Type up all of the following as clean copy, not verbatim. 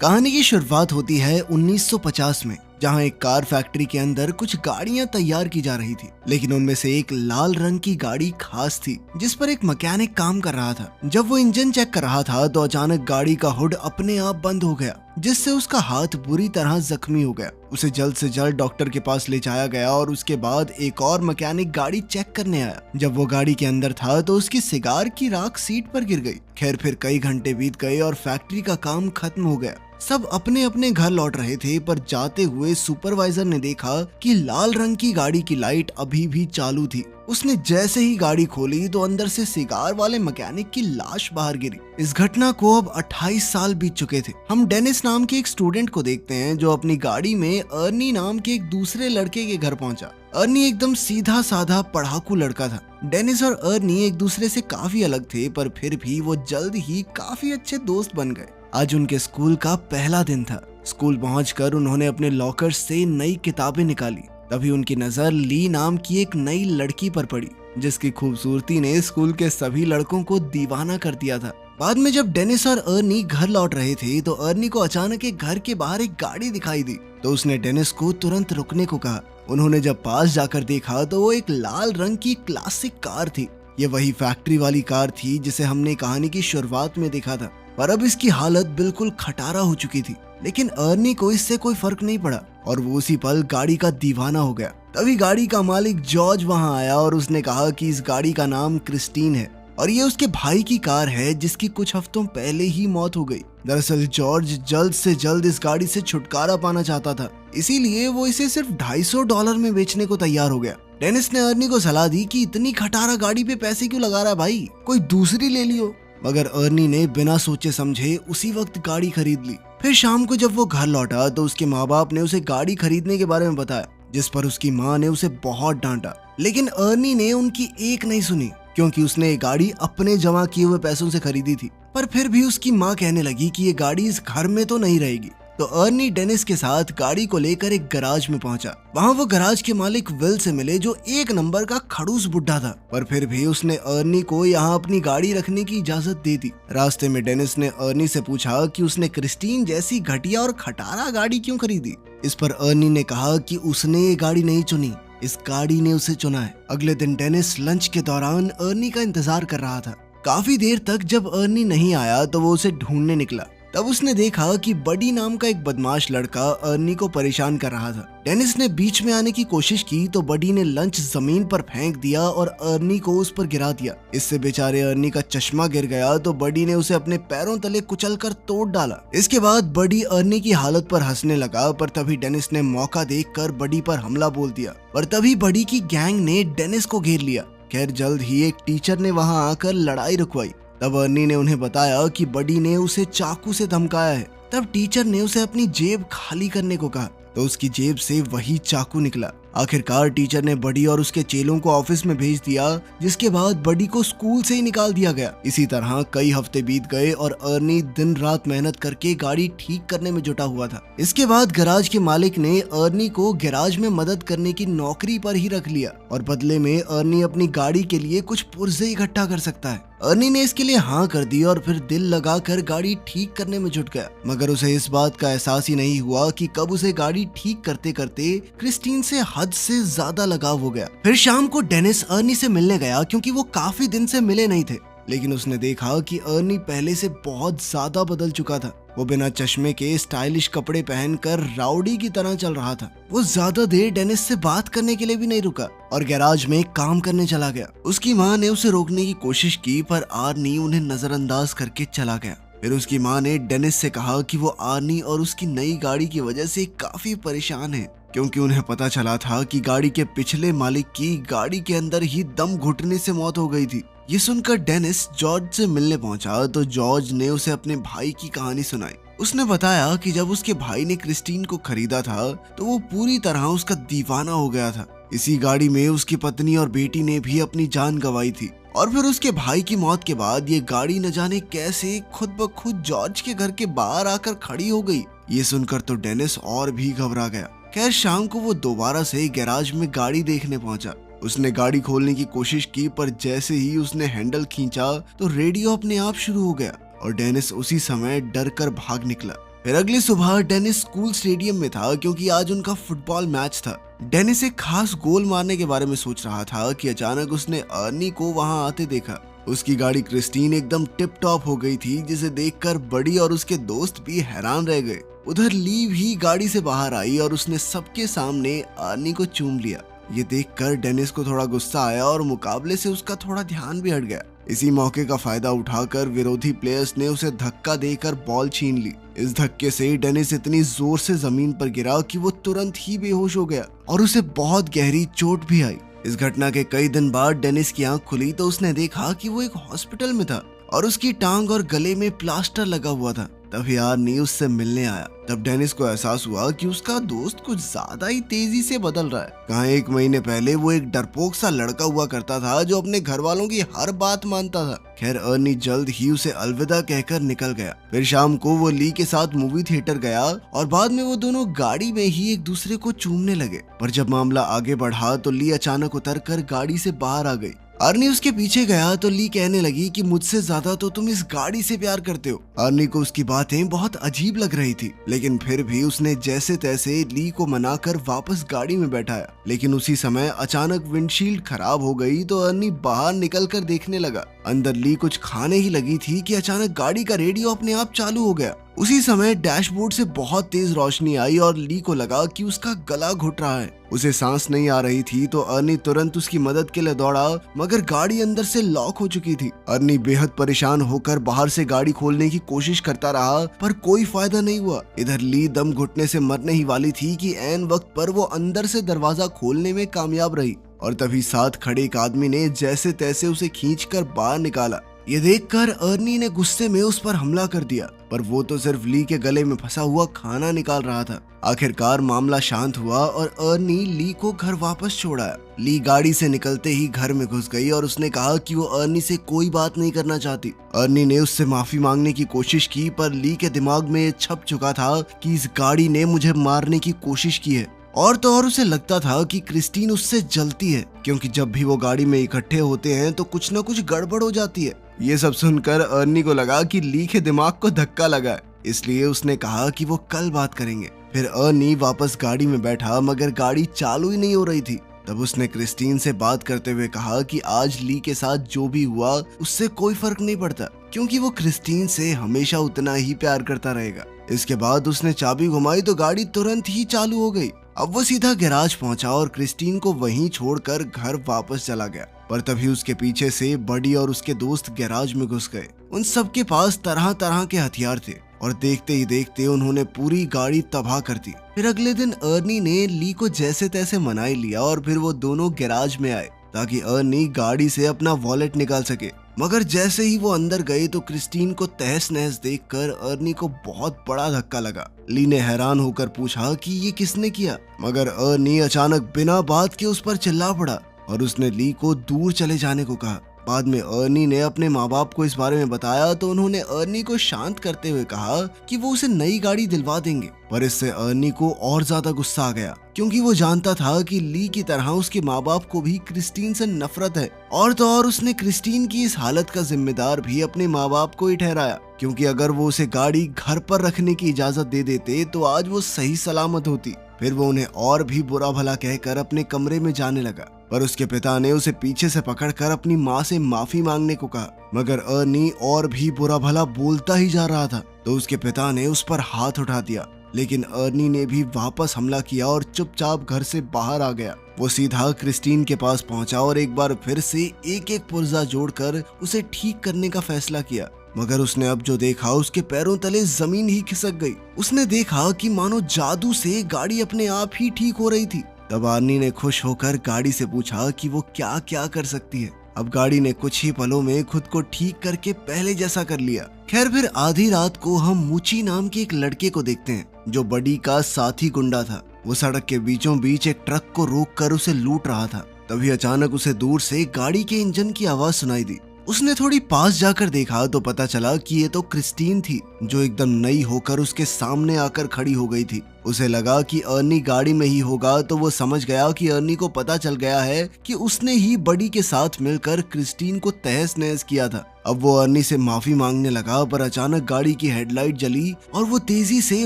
कहानी की शुरुआत होती है 1950 में, जहां एक कार फैक्ट्री के अंदर कुछ गाड़ियां तैयार की जा रही थी। लेकिन उनमें से एक लाल रंग की गाड़ी खास थी, जिस पर एक मैकेनिक काम कर रहा था। जब वो इंजन चेक कर रहा था तो अचानक गाड़ी का हुड अपने आप बंद हो गया, जिससे उसका हाथ बुरी तरह जख्मी हो गया। उसे जल्द से जल्द डॉक्टर के पास ले जाया गया और उसके बाद एक और मैकेनिक गाड़ी चेक करने आया। जब वो गाड़ी के अंदर था तो उसकी सिगार की राख सीट पर गिर गई। खैर, फिर कई घंटे बीत गए और फैक्ट्री का काम खत्म हो गया। सब अपने अपने घर लौट रहे थे, पर जाते हुए सुपरवाइजर ने देखा कि लाल रंग की गाड़ी की लाइट अभी भी चालू थी। उसने जैसे ही गाड़ी खोली तो अंदर से सिगार वाले मैकेनिक की लाश बाहर गिरी। इस घटना को अब 28 साल बीत चुके थे। हम डेनिस नाम के एक स्टूडेंट को देखते हैं जो अपनी गाड़ी में अर्नी नाम के एक दूसरे लड़के के घर पहुंचा। अर्नी एकदम सीधा साधा पढ़ाकू लड़का था। डेनिस और अर्नी एक दूसरे से काफी अलग थे, पर फिर भी वो जल्द ही काफी अच्छे दोस्त बन गए। आज उनके स्कूल का पहला दिन था। स्कूल पहुंचकर उन्होंने अपने लॉकर से नई किताबें निकाली। तभी उनकी नजर ली नाम की एक नई लड़की पर पड़ी, जिसकी खूबसूरती ने स्कूल के सभी लड़कों को दीवाना कर दिया था। बाद में जब डेनिस और अर्नी घर लौट रहे थे तो अर्नी को अचानक एक घर के बाहर एक गाड़ी दिखाई दी, तो उसने डेनिस को तुरंत रुकने को कहा। उन्होंने जब पास जाकर देखा तो वो एक लाल रंग की क्लासिक कार थी। ये वही फैक्ट्री वाली कार थी जिसे हमने कहानी की शुरुआत में देखा था, पर अब इसकी हालत बिल्कुल खटारा हो चुकी थी। लेकिन अर्नी को इससे कोई फर्क नहीं पड़ा और वो उसी पल गाड़ी का दीवाना हो गया। तभी गाड़ी का मालिक जॉर्ज वहां आया और उसने कहा कि इस गाड़ी का नाम क्रिस्टीन है और ये उसके भाई की कार है, जिसकी कुछ हफ्तों पहले ही मौत हो गई। दरअसल जॉर्ज जल्द से जल्द इस गाड़ी से छुटकारा पाना चाहता था, इसीलिए वो इसे सिर्फ $250 में बेचने को तैयार हो गया। डेनिस ने अर्नी को सलाह दी कि इतनी खटारा गाड़ी पे पैसे क्यों लगा रहा है भाई, कोई दूसरी ले लियो। मगर अर्नी ने बिना सोचे समझे उसी वक्त गाड़ी खरीद ली। फिर शाम को जब वो घर लौटा तो उसके माँ बाप ने उसे गाड़ी खरीदने के बारे में बताया, जिस पर उसकी माँ ने उसे बहुत डांटा। लेकिन अर्नी ने उनकी एक नहीं सुनी, क्योंकि उसने ये गाड़ी अपने जमा किए हुए पैसों से खरीदी थी। पर फिर भी उसकी माँ कहने लगी कि ये गाड़ी इस घर में तो नहीं रहेगी। तो अर्नी डेनिस के साथ गाड़ी को लेकर एक गराज में पहुंचा। वहां वो गराज के मालिक विल से मिले, जो एक नंबर का खड़ूस बुड्ढा था, पर फिर भी उसने अर्नी को यहाँ अपनी गाड़ी रखने की इजाजत दे दी। रास्ते में डेनिस ने अर्नी से पूछा कि उसने क्रिस्टीन जैसी घटिया और खटारा गाड़ी क्यों खरीदी। इस पर अर्नी ने कहा कि उसने ये गाड़ी नहीं चुनी, इस गाड़ी ने उसे चुना है। अगले दिन डेनिस लंच के दौरान अर्नी का इंतजार कर रहा था। काफी देर तक जब अर्नी नहीं आया तो वो उसे ढूंढने निकला। तब उसने देखा कि बडी नाम का एक बदमाश लड़का अर्नी को परेशान कर रहा था। डेनिस ने बीच में आने की कोशिश की तो बडी ने लंच जमीन पर फेंक दिया और अर्नी को उस पर गिरा दिया। इससे बेचारे अर्नी का चश्मा गिर गया तो बडी ने उसे अपने पैरों तले कुचलकर तोड़ डाला। इसके बाद बडी अर्नी की हालत पर हंसने लगा, पर तभी डेनिस ने मौका देखकर बडी पर हमला बोल दिया। पर तभी बडी की गैंग ने डेनिस को घेर लिया। खैर, जल्द ही एक टीचर ने वहां आकर लड़ाई रुकवाई। तब अर्नी ने उन्हें बताया कि बडी ने उसे चाकू से धमकाया है। तब टीचर ने उसे अपनी जेब खाली करने को कहा तो उसकी जेब से वही चाकू निकला। आखिरकार टीचर ने बडी और उसके चेलों को ऑफिस में भेज दिया, जिसके बाद बडी को स्कूल से ही निकाल दिया गया। इसी तरह कई हफ्ते बीत गए और अर्नी दिन रात मेहनत करके गाड़ी ठीक करने में जुटा हुआ था। इसके बाद गैराज के मालिक ने अर्नी को गैराज में मदद करने की नौकरी पर ही रख लिया और बदले में अर्नी अपनी गाड़ी के लिए कुछ पुर्जे इकट्ठा कर सकता है। अर्नी ने इसके लिए हाँ कर दी और फिर दिल लगाकर गाड़ी ठीक करने में जुट गया। मगर उसे इस बात का एहसास ही नहीं हुआ कि कब उसे गाड़ी ठीक करते करते क्रिस्टीन से हद से ज्यादा लगाव हो गया। फिर शाम को डेनिस अर्नी से मिलने गया, क्योंकि वो काफी दिन से मिले नहीं थे। लेकिन उसने देखा कि अर्नी पहले से बहुत ज्यादा बदल चुका था। वो बिना चश्मे के स्टाइलिश कपड़े पहनकर राउडी की तरह चल रहा था। वो ज्यादा देर डेनिस से बात करने के लिए भी नहीं रुका और गैराज में काम करने चला गया। उसकी माँ ने उसे रोकने की कोशिश की, पर आर्नी उन्हें नजरअंदाज करके चला गया। फिर उसकी माँ ने डेनिस से कहा कि वो आर्नी और उसकी नई गाड़ी की वजह से काफी परेशान है, क्योंकि उन्हें पता चला था कि गाड़ी के पिछले मालिक की गाड़ी के अंदर ही दम घुटने से मौत हो गई थी। ये सुनकर डेनिस जॉर्ज से मिलने पहुंचा तो जॉर्ज ने उसे अपने भाई की कहानी सुनाई। उसने बताया कि जब उसके भाई ने क्रिस्टीन को खरीदा था तो वो पूरी तरह उसका दीवाना हो गया था। इसी गाड़ी में उसकी पत्नी और बेटी ने भी अपनी जान गंवाई थी और फिर उसके भाई की मौत के बाद ये गाड़ी न जाने कैसे खुद ब खुद जॉर्ज के घर के बाहर आकर खड़ी हो गई। ये सुनकर तो डेनिस और भी घबरा गया। खैर, शाम को वो दोबारा से गैराज में गाड़ी देखने पहुंचा। उसने गाड़ी खोलने की कोशिश की, पर जैसे ही उसने हैंडल खींचा तो रेडियो अपने आप शुरू हो गया और डेनिस उसी समय डर कर भाग निकला। फिर अगली सुबह डेनिस स्कूल स्टेडियम में था क्योंकि आज उनका फुटबॉल मैच था। डेनिस एक खास गोल मारने के बारे में सोच रहा था कि अचानक उसने अर्नी को वहां आते देखा। उसकी गाड़ी क्रिस्टीन एकदम टिप टॉप हो गई थी, जिसे देखकर बड़ी और उसके दोस्त भी हैरान रह गए। उधर ली भी गाड़ी से बाहर आई और उसने सबके सामने अर्नी को चूम लिया। ये देखकर डेनिस को थोड़ा गुस्सा आया और मुकाबले से उसका थोड़ा ध्यान भी हट गया। इसी मौके का फायदा उठाकर विरोधी प्लेयर्स ने उसे धक्का देकर बॉल छीन ली। इस धक्के से डेनिस इतनी जोर से जमीन पर गिरा कि वो तुरंत ही बेहोश हो गया और उसे बहुत गहरी चोट भी आई। इस घटना के कई दिन बाद डेनिस की आंख खुली तो उसने देखा कि वो एक हॉस्पिटल में था और उसकी टांग और गले में प्लास्टर लगा हुआ था। तभी अर्नी उससे मिलने आया। तब डेनिस को एहसास हुआ कि उसका दोस्त कुछ ज्यादा ही तेजी से बदल रहा है। कहाँ 1 महीने पहले वो एक डरपोक सा लड़का हुआ करता था जो अपने घर वालों की हर बात मानता था। खैर अर्नी जल्द ही उसे अलविदा कहकर निकल गया। फिर शाम को वो ली के साथ मूवी थिएटर गया और बाद में वो दोनों गाड़ी में ही एक दूसरे को चूमने लगे। पर जब मामला आगे बढ़ा तो ली अचानक उतरकर गाड़ी से बाहर आ गई। अर्नी उसके पीछे गया तो ली कहने लगी कि मुझसे ज्यादा तो तुम इस गाड़ी से प्यार करते हो। अर्नी को उसकी बातें बहुत अजीब लग रही थी, लेकिन फिर भी उसने जैसे तैसे ली को मनाकर वापस गाड़ी में बैठाया। लेकिन उसी समय अचानक विंडशील्ड खराब हो गई तो अर्नी बाहर निकलकर देखने लगा। अंदर ली कुछ खाने ही लगी थी कि अचानक गाड़ी का रेडियो अपने आप चालू हो गया। उसी समय डैशबोर्ड से बहुत तेज रोशनी आई और ली को लगा कि उसका गला घुट रहा है। उसे सांस नहीं आ रही थी तो अर्नी तुरंत उसकी मदद के लिए दौड़ा, मगर गाड़ी अंदर से लॉक हो चुकी थी। अर्नी बेहद परेशान होकर बाहर से गाड़ी खोलने की कोशिश करता रहा, पर कोई फायदा नहीं हुआ। इधर ली दम घुटने से मरने ही वाली थी कि ऐन वक्त पर वो अंदर से दरवाजा खोलने में कामयाब रही और तभी साथ खड़े एक आदमी ने जैसे तैसे उसे खींचकर बाहर निकाला। ये देखकर अर्नी ने गुस्से में उस पर हमला कर दिया, पर वो तो सिर्फ ली के गले में फंसा हुआ खाना निकाल रहा था। आखिरकार मामला शांत हुआ और अर्नी ली को घर वापस छोड़ा। ली गाड़ी से निकलते ही घर में घुस गई और उसने कहा कि वो अर्नी से कोई बात नहीं करना चाहती। अर्नी ने उससे माफी मांगने की कोशिश की, पर ली के दिमाग में छप चुका था कि इस गाड़ी ने मुझे मारने की कोशिश की है। और तो और उसे लगता था कि क्रिस्टीन उससे जलती है, क्योंकि जब भी वो गाड़ी में इकट्ठे होते हैं तो कुछ न कुछ गड़बड़ हो जाती है। ये सब सुनकर अर्नी को लगा कि ली के दिमाग को धक्का लगा है, इसलिए उसने कहा कि वो कल बात करेंगे। फिर अर्नी वापस गाड़ी में बैठा, मगर गाड़ी चालू ही नहीं हो रही थी। तब उसने क्रिस्टीन से बात करते हुए कहा कि आज ली के साथ जो भी हुआ उससे कोई फर्क नहीं पड़ता, क्योंकि वो क्रिस्टीन से हमेशा उतना ही प्यार करता रहेगा। इसके बाद उसने चाबी घुमाई तो गाड़ी तुरंत ही चालू हो गई। अब वो सीधा गैराज पहुंचा और क्रिस्टीन को वहीं छोड़कर घर वापस चला गया। पर तभी उसके पीछे से बडी और उसके दोस्त गैराज में घुस गए। उन सबके पास तरह तरह के हथियार थे और देखते ही देखते उन्होंने पूरी गाड़ी तबाह कर दी। फिर अगले दिन अर्नी ने ली को जैसे तैसे मना ही लिया और फिर वो दोनों गैराज में आए ताकि अर्नी गाड़ी से अपना वॉलेट निकाल सके। मगर जैसे ही वो अंदर गए तो क्रिस्टीन को तहस नहस देखकर अर्नी को बहुत बड़ा धक्का लगा। ली ने हैरान होकर पूछा कि ये किसने किया, मगर अर्नी अचानक बिना बात के उस पर चिल्ला पड़ा और उसने ली को दूर चले जाने को कहा। बाद में अर्नी ने अपने माँ बाप को इस बारे में बताया तो उन्होंने अर्नी को शांत करते हुए कहा कि वो उसे नई गाड़ी दिलवा देंगे। पर इससे अर्नी को और ज्यादा गुस्सा आ गया, क्योंकि वो जानता था कि ली की तरह उसके माँ बाप को भी क्रिस्टीन से नफरत है। और तो और उसने क्रिस्टीन की इस हालत का जिम्मेदार भी अपने माँ बाप को ही ठहराया, क्योंकि अगर वो उसे गाड़ी घर पर रखने की इजाजत दे देते तो आज वो सही सलामत होती। फिर वो उन्हें और भी बुरा भला कहकर अपने कमरे में जाने लगा, पर उसके पिता ने उसे पीछे से पकड़कर अपनी माँ से माफी मांगने को कहा। मगर अर्नी और भी बुरा भला बोलता ही जा रहा था तो उसके पिता ने उस पर हाथ उठा दिया, लेकिन अर्नी ने भी वापस हमला किया और चुपचाप घर से बाहर आ गया। वो सीधा क्रिस्टीन के पास पहुंचा और एक बार फिर से एक एक पुर्जा जोड़कर उसे ठीक करने का फैसला किया। मगर उसने अब जो देखा उसके पैरों तले जमीन ही खिसक गई। उसने देखा कि मानो जादू से गाड़ी अपने आप ही ठीक हो रही थी। तब अर्नी ने खुश होकर गाड़ी से पूछा कि वो क्या क्या कर सकती है। अब गाड़ी ने कुछ ही पलों में खुद को ठीक करके पहले जैसा कर लिया। खैर फिर आधी रात को हम मूची नाम के एक लड़के को देखते हैं जो बडी का साथी गुंडा था। वो सड़क के बीचों बीच एक ट्रक को रोककर उसे लूट रहा था। तभी अचानक उसे दूर से गाड़ी के इंजन की आवाज सुनाई दी उसने थोड़ी पास जाकर देखा तो पता चला कि ये तो क्रिस्टीन थी, जो एकदम नई होकर उसके सामने आकर खड़ी हो गई थी। उसे लगा कि अर्नी गाड़ी में ही होगा, तो वो समझ गया कि अर्नी को पता चल गया है कि उसने ही बडी के साथ मिलकर क्रिस्टीन को तहस नहस किया था। अब वो अर्नी से माफी मांगने लगा, पर अचानक गाड़ी की हेडलाइट जली और वो तेजी से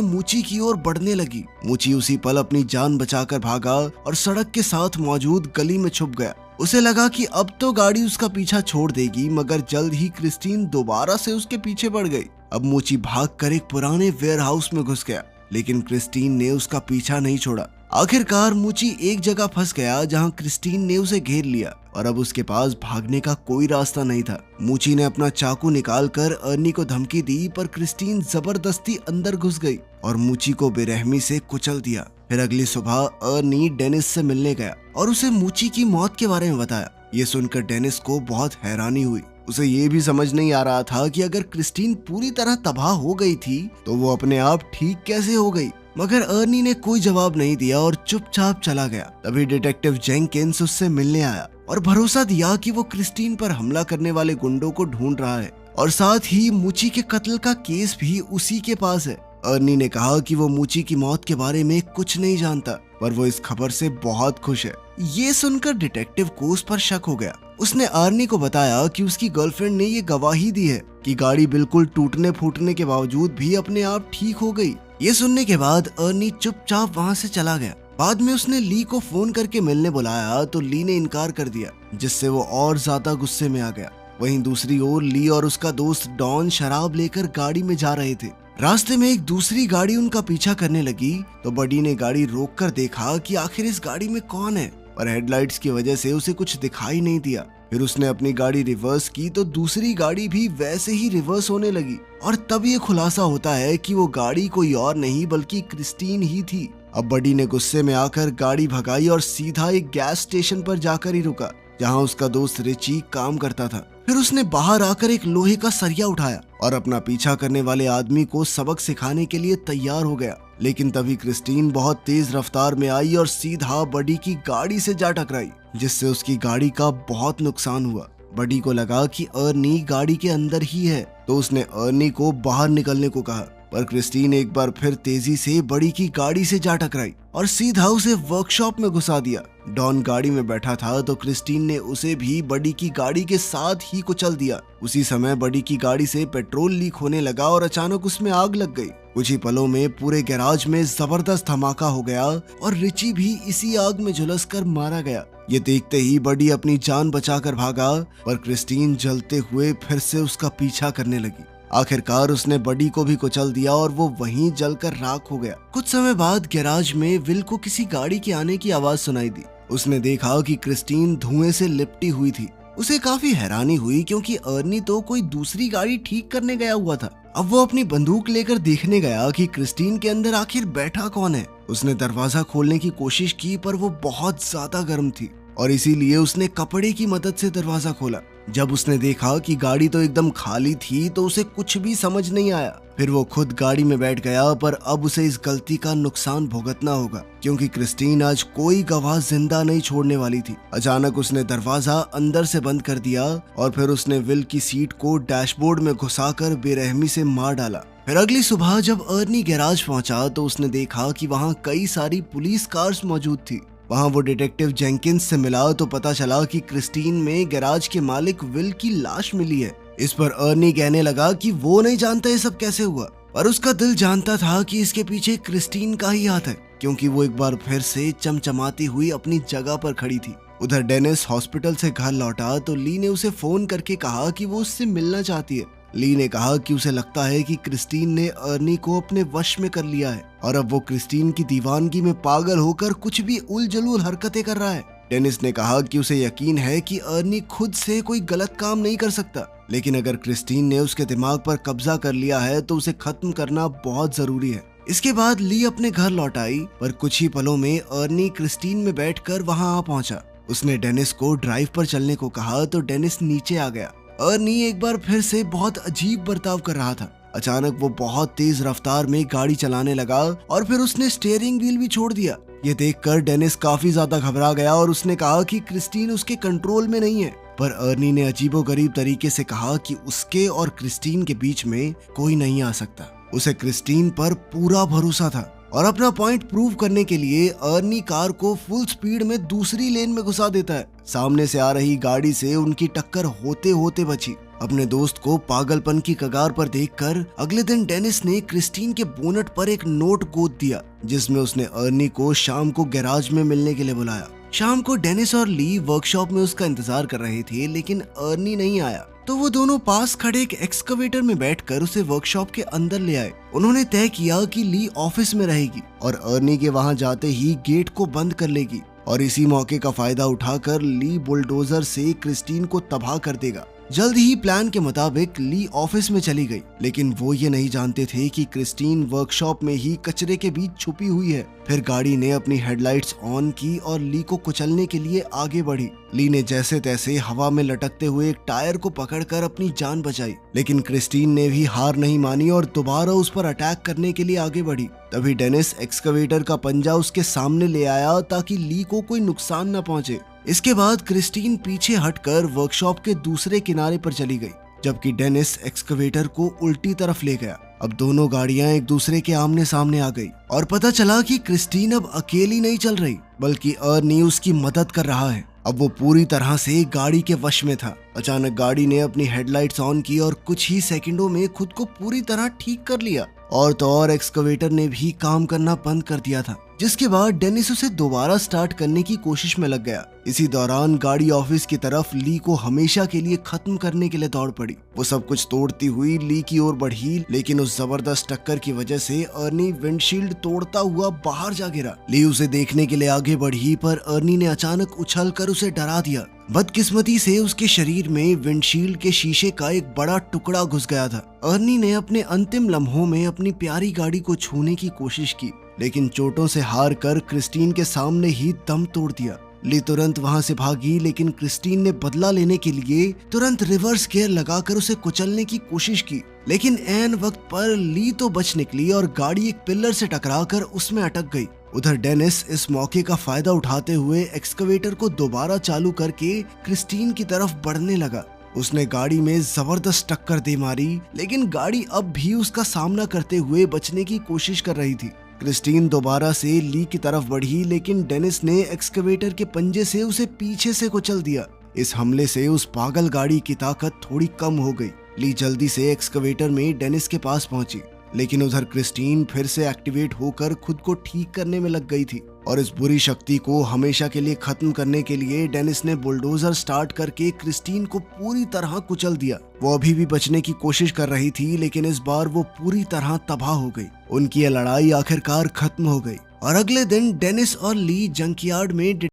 मूची की ओर बढ़ने लगी। मूची उसी पल अपनी जान बचाकर भागा और सड़क के साथ मौजूद गली में छुप गया। उसे लगा कि अब तो गाड़ी उसका पीछा छोड़ देगी, मगर जल्द ही क्रिस्टीन दोबारा से उसके पीछे पड़ गई। अब मूची भागकर एक पुराने वेयरहाउस में घुस गया, लेकिन क्रिस्टीन ने उसका पीछा नहीं छोड़ा। आखिरकार मूची एक जगह फंस गया जहां क्रिस्टीन ने उसे घेर लिया और अब उसके पास भागने का कोई रास्ता नहीं था। मूची ने अपना चाकू निकालकर अर्नी को धमकी दी, पर क्रिस्टीन जबरदस्ती अंदर घुस गई और मूची को बेरहमी से कुचल दिया। फिर अगली सुबह अर्नी डेनिस से मिलने गया और उसे मूची की मौत के बारे में बताया। ये सुनकर डेनिस को बहुत हैरानी हुई। उसे ये भी समझ नहीं आ रहा था कि अगर क्रिस्टीन पूरी तरह तबाह हो गई थी तो वो अपने आप ठीक कैसे हो गई। मगर अर्नी ने कोई जवाब नहीं दिया और चुपचाप चला गया। तभी डिटेक्टिव जेंकिंस उससे मिलने आया और भरोसा दिया कि वो क्रिस्टीन पर हमला करने वाले गुंडों को ढूंढ रहा है और साथ ही मूची के कत्ल का केस भी उसी के पास है। अर्नी ने कहा कि वो मूची की मौत के बारे में कुछ नहीं जानता, पर वो इस खबर से बहुत खुश है। ये सुनकर डिटेक्टिव को उस पर शक हो गया। उसने अर्नी को बताया कि उसकी गर्लफ्रेंड ने ये गवाही दी है कि गाड़ी बिल्कुल टूटने फूटने के बावजूद भी अपने आप ठीक हो गई। ये सुनने के बाद अर्नी चुपचाप वहाँ से चला गया। बाद में उसने ली को फोन करके मिलने बुलाया, तो ली ने इनकार कर दिया, जिससे वो और ज्यादा गुस्से में आ गया। वहीं दूसरी ओर ली और उसका दोस्त डॉन शराब लेकर गाड़ी में जा रहे थे। रास्ते में एक दूसरी गाड़ी उनका पीछा करने लगी, तो बडी ने गाड़ी रोककर देखा कि आखिर इस गाड़ी में कौन है, पर हेडलाइट्स की वजह से उसे कुछ दिखाई नहीं दिया। फिर उसने अपनी गाड़ी रिवर्स की तो दूसरी गाड़ी भी वैसे ही रिवर्स होने लगी और तब ये खुलासा होता है कि वो गाड़ी कोई और नहीं बल्कि क्रिस्टीन ही थी। अब बडी ने गुस्से में आकर गाड़ी भगाई और सीधा एक गैस स्टेशन पर जाकर ही रुका, जहां उसका दोस्त रिची काम करता था। फिर उसने बाहर आकर एक लोहे का सरिया उठाया और अपना पीछा करने वाले आदमी को सबक सिखाने के लिए तैयार हो गया। लेकिन तभी क्रिस्टीन बहुत तेज रफ्तार में आई और सीधा बडी की गाड़ी से जा टकराई, जिससे उसकी गाड़ी का बहुत नुकसान हुआ। बडी को लगा कि अर्नी गाड़ी के अंदर ही है, तो उसने अर्नी को बाहर निकलने को कहा, पर क्रिस्टीन एक बार फिर तेजी से बडी की गाड़ी से जा टकराई और सीधा उसे वर्कशॉप में घुसा दिया। डॉन गाड़ी में बैठा था, तो क्रिस्टीन ने उसे भी बडी की गाड़ी के साथ ही कुचल दिया। उसी समय बडी की गाड़ी से पेट्रोल लीक होने लगा और अचानक उसमें आग लग गई। कुछ ही पलों में पूरे गैराज में जबरदस्त धमाका हो गया और रिची भी इसी आग में झुलसकर मारा गया। ये देखते ही बडी अपनी जान बचाकर भागा, पर क्रिस्टीन जलते हुए फिर से उसका पीछा करने लगी। आखिरकार उसने बडी को भी कुचल दिया और वो वहीं जलकर राख हो गया। कुछ समय बाद गैराज में विल को किसी गाड़ी के आने की आवाज सुनाई दी। उसने देखा कि क्रिस्टीन धुएं से लिपटी हुई थी। उसे काफी हैरानी हुई, क्योंकि अर्नी तो कोई दूसरी गाड़ी ठीक करने गया हुआ था। अब वो अपनी बंदूक लेकर देखने गया कि क्रिस्टीन के अंदर आखिर बैठा कौन है। उसने दरवाजा खोलने की कोशिश की, पर वो बहुत ज्यादा गर्म थी और इसीलिए उसने कपड़े की मदद से दरवाजा खोला। जब उसने देखा कि गाड़ी तो एकदम खाली थी, तो उसे कुछ भी समझ नहीं आया। फिर वो खुद गाड़ी में बैठ गया, पर अब उसे इस गलती का नुकसान भुगतना होगा, क्योंकि क्रिस्टीन आज कोई गवाह जिंदा नहीं छोड़ने वाली थी। अचानक उसने दरवाजा अंदर से बंद कर दिया और फिर उसने विल की सीट को डैशबोर्ड में घुसाकर बेरहमी से मार डाला। फिर अगली सुबह जब अर्नी गैराज पहुंचा, तो उसने देखा कि वहाँ कई सारी पुलिस कार्स मौजूद थी। वहाँ वो डिटेक्टिव जेंकिंस से मिला, तो पता चला कि क्रिस्टीन में गैराज के मालिक विल की लाश मिली है। इस पर अर्नी कहने लगा कि वो नहीं जानता ये सब कैसे हुआ, पर उसका दिल जानता था कि इसके पीछे क्रिस्टीन का ही हाथ है, क्योंकि वो एक बार फिर से चमचमाती हुई अपनी जगह पर खड़ी थी। उधर डेनिस हॉस्पिटल से घर लौटा, तो ली ने उसे फोन करके कहा कि वो उससे मिलना चाहती है। ली ने कहा कि उसे लगता है कि क्रिस्टीन ने अर्नी को अपने वश में कर लिया है और अब वो क्रिस्टीन की दीवानगी में पागल होकर कुछ भी उलझुल हरकतें कर रहा है। डेनिस ने कहा कि उसे यकीन है कि अर्नी खुद से कोई गलत काम नहीं कर सकता, लेकिन अगर क्रिस्टीन ने उसके दिमाग पर कब्जा कर लिया है तो उसे खत्म करना बहुत जरूरी है। इसके बाद ली अपने घर लौट आई, पर कुछ ही पलों में अर्नी क्रिस्टीन में बैठकर वहां आ पहुंचा। उसने डेनिस को ड्राइव पर चलने को कहा, तो डेनिस नीचे आ गया। अर्नी एक बार फिर से बहुत अजीब बर्ताव कर रहा था। अचानक वो बहुत तेज रफ्तार में गाड़ी चलाने लगा और फिर उसने स्टीयरिंग व्हील भी छोड़ दिया। ये देखकर डेनिस काफी ज्यादा घबरा गया और उसने कहा कि क्रिस्टीन उसके कंट्रोल में नहीं है। पर अर्नी ने अजीबोगरीब तरीके से कहा कि उसके और क्रिस्टीन के बीच में कोई नहीं आ सकता। उसे क्रिस्टीन पर पूरा भरोसा था और अपना पॉइंट प्रूव करने के लिए अर्नी कार को फुल स्पीड में दूसरी लेन में घुसा देता है। सामने से आ रही गाड़ी से उनकी टक्कर होते होते बची। अपने दोस्त को पागलपन की कगार पर देखकर अगले दिन डेनिस ने क्रिस्टीन के बोनट पर एक नोट गोद दिया, जिसमें उसने अर्नी को शाम को गैराज में मिलने के लिए बुलाया। शाम को डेनिस और ली वर्कशॉप में उसका इंतजार कर रहे थे, लेकिन अर्नी नहीं आया। तो वो दोनों पास खड़े एक एक्सकवेटर में बैठकर उसे वर्कशॉप के अंदर ले आए। उन्होंने तय किया कि ली ऑफिस में रहेगी और अर्नी के वहां जाते ही गेट को बंद कर लेगी और इसी मौके का फायदा उठाकर ली बुलडोजर से क्रिस्टीन को तबाह कर देगा। जल्द ही प्लान के मुताबिक ली ऑफिस में चली गई, लेकिन वो ये नहीं जानते थे कि क्रिस्टीन वर्कशॉप में ही कचरे के बीच छुपी हुई है। फिर गाड़ी ने अपनी हेडलाइट्स ऑन की और ली को कुचलने के लिए आगे बढ़ी। ली ने जैसे तैसे हवा में लटकते हुए एक टायर को पकड़कर अपनी जान बचाई, लेकिन क्रिस्टीन ने भी हार नहीं मानी और दोबारा उस पर अटैक करने के लिए आगे बढ़ी। तभी डेनिस एक्सकवेटर का पंजा उसके सामने ले आया ताकि ली को कोई नुकसान न पहुंचे। इसके बाद क्रिस्टीन पीछे हटकर वर्कशॉप के दूसरे किनारे पर चली गई, जबकि डेनिस एक्सकवेटर को उल्टी तरफ ले गया। अब दोनों गाड़ियां एक दूसरे के आमने सामने आ गई और पता चला कि क्रिस्टीन अब अकेली नहीं चल रही, बल्कि अर्नी उसकी मदद कर रहा है। अब वो पूरी तरह से गाड़ी के वश में था। अचानक गाड़ी ने अपनी हेडलाइट्स ऑन की और कुछ ही सेकंडों में खुद को पूरी तरह ठीक कर लिया। और तो और एक्सकवेटर ने भी काम करना बंद कर दिया था, जिसके बाद डेनिस उसे दोबारा स्टार्ट करने की कोशिश में लग गया। इसी दौरान गाड़ी ऑफिस की तरफ ली को हमेशा के लिए खत्म करने के लिए दौड़ पड़ी। वो सब कुछ तोड़ती हुई ली की ओर बढ़ी, लेकिन उस जबरदस्त टक्कर की वजह से अर्नी विंडशील्ड तोड़ता हुआ बाहर जा गिरा। ली उसे देखने के लिए आगे बढ़ी, पर अर्नी ने अचानक उछलकर उसे डरा दिया। बदकिस्मती से उसके शरीर में विंडशील्ड के शीशे का एक बड़ा टुकड़ा घुस गया था। अर्नी ने अपने अंतिम लम्हों में अपनी प्यारी गाड़ी को छूने की कोशिश की, लेकिन चोटों से हार कर क्रिस्टीन के सामने ही दम तोड़ दिया। ली तुरंत वहां से भागी, लेकिन क्रिस्टीन ने बदला लेने के लिए तुरंत रिवर्स गियर लगाकर उसे कुचलने की कोशिश की, लेकिन ऐन वक्त पर ली तो बच निकली और गाड़ी एक पिलर से टकराकर उसमें अटक गई। उधर डेनिस इस मौके का फायदा उठाते हुए एक्सकवेटर को दोबारा चालू करके क्रिस्टीन की तरफ बढ़ने लगा। उसने गाड़ी में जबरदस्त टक्कर दे मारी, लेकिन गाड़ी अब भी उसका सामना करते हुए बचने की कोशिश कर रही थी। क्रिस्टीन दोबारा से ली की तरफ बढ़ी, लेकिन डेनिस ने एक्सकवेटर के पंजे से उसे पीछे से कुचल दिया। इस हमले से उस पागल गाड़ी की ताकत थोड़ी कम हो गई। ली जल्दी से एक्सकवेटर में डेनिस के पास पहुंची, लेकिन उधर क्रिस्टीन फिर से एक्टिवेट होकर खुद को ठीक करने में लग गई थी। और इस बुरी शक्ति को हमेशा के लिए खत्म करने के लिए डेनिस ने बुलडोजर स्टार्ट करके क्रिस्टीन को पूरी तरह कुचल दिया। वो अभी भी बचने की कोशिश कर रही थी, लेकिन इस बार वो पूरी तरह तबाह हो गई। उनकी ये लड़ाई आखिरकार खत्म हो गई और अगले दिन डेनिस और ली जंकयार्ड में